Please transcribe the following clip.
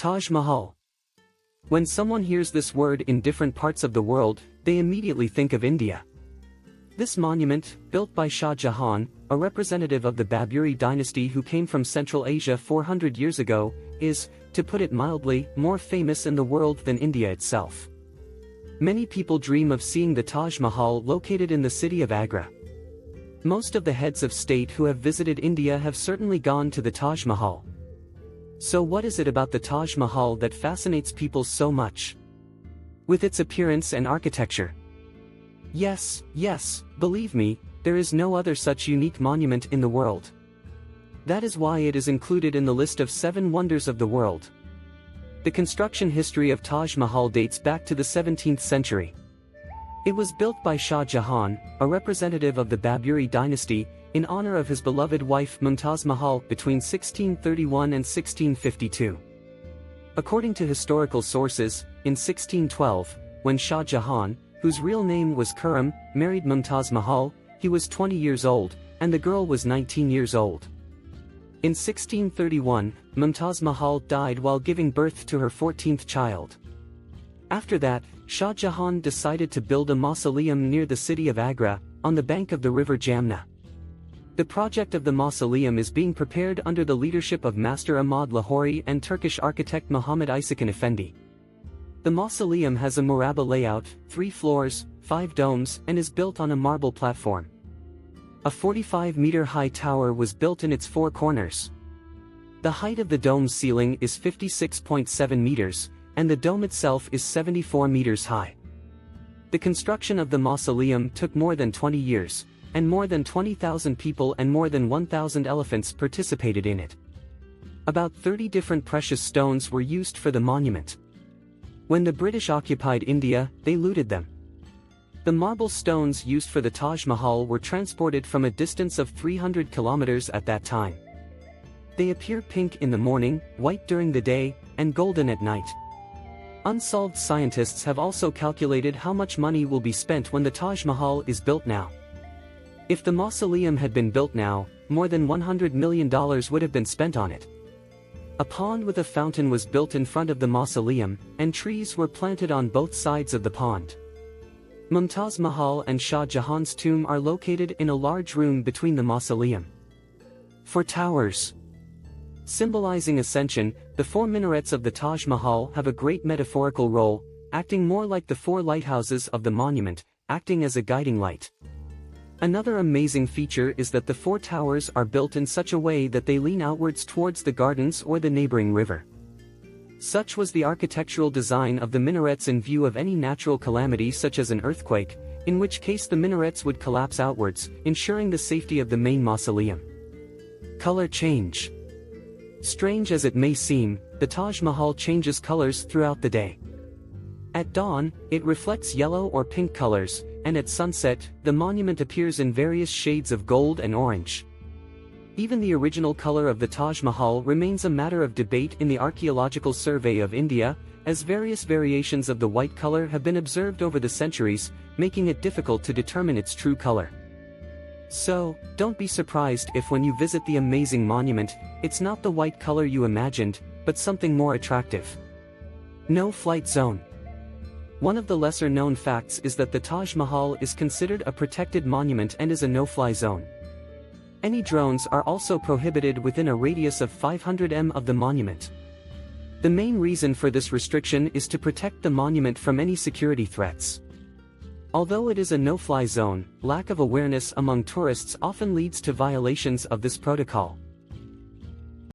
Taj Mahal. When someone hears this word in different parts of the world, they immediately think of India. This monument, built by Shah Jahan, a representative of the Baburi dynasty who came from Central Asia 400 years ago, is, to put it mildly, more famous in the world than India itself. Many people dream of seeing the Taj Mahal located in the city of Agra. Most of the heads of state who have visited India have certainly gone to the Taj Mahal. So what is it about the Taj Mahal that fascinates people so much? With its appearance and architecture. Yes, believe me, there is no other such unique monument in the world. That is why it is included in the list of 7 wonders of the world. The construction history of Taj Mahal dates back to the 17th century. It was built by Shah Jahan, a representative of the Baburi dynasty, in honor of his beloved wife Mumtaz Mahal between 1631 and 1652. According to historical sources, in 1612, when Shah Jahan, whose real name was Khurram, married Mumtaz Mahal, he was 20 years old, and the girl was 19 years old. In 1631, Mumtaz Mahal died while giving birth to her 14th child. After that, Shah Jahan decided to build a mausoleum near the city of Agra, on the bank of the river Jamna. The project of the mausoleum is being prepared under the leadership of Master Ahmad Lahori and Turkish architect Muhammad Isakan Effendi. The mausoleum has a murabba layout, 3 floors, 5 domes, and is built on a marble platform. A 45-meter-high tower was built in its 4 corners. The height of the dome's ceiling is 56.7 meters, and the dome itself is 74 meters high. The construction of the mausoleum took more than 20 years, and more than 20,000 people and more than 1,000 elephants participated in it. About 30 different precious stones were used for the monument. When the British occupied India, they looted them. The marble stones used for the Taj Mahal were transported from a distance of 300 kilometers at that time. They appear pink in the morning, white during the day, and golden at night. Unsolved scientists have also calculated how much money will be spent when the Taj Mahal is built now. If the mausoleum had been built now, more than $100 million would have been spent on it. A pond with a fountain was built in front of the mausoleum, and trees were planted on both sides of the pond. Mumtaz Mahal and Shah Jahan's tomb are located in a large room between the mausoleum. 4 towers. Symbolizing ascension, the 4 minarets of the Taj Mahal have a great metaphorical role, acting more like the 4 lighthouses of the monument, acting as a guiding light. Another amazing feature is that the 4 towers are built in such a way that they lean outwards towards the gardens or the neighboring river. Such was the architectural design of the minarets in view of any natural calamity such as an earthquake, in which case the minarets would collapse outwards, ensuring the safety of the main mausoleum. Color change. Strange as it may seem, the Taj Mahal changes colors throughout the day. At dawn, it reflects yellow or pink colors, and at sunset, the monument appears in various shades of gold and orange. Even the original color of the Taj Mahal remains a matter of debate in the Archaeological Survey of India, as various variations of the white color have been observed over the centuries, making it difficult to determine its true color. So, don't be surprised if when you visit the amazing monument, it's not the white color you imagined, but something more attractive. No-flight zone. One of the lesser-known facts is that the Taj Mahal is considered a protected monument and is a no-fly zone. Any drones are also prohibited within a radius of 500 m of the monument. The main reason for this restriction is to protect the monument from any security threats. Although it is a no-fly zone, lack of awareness among tourists often leads to violations of this protocol.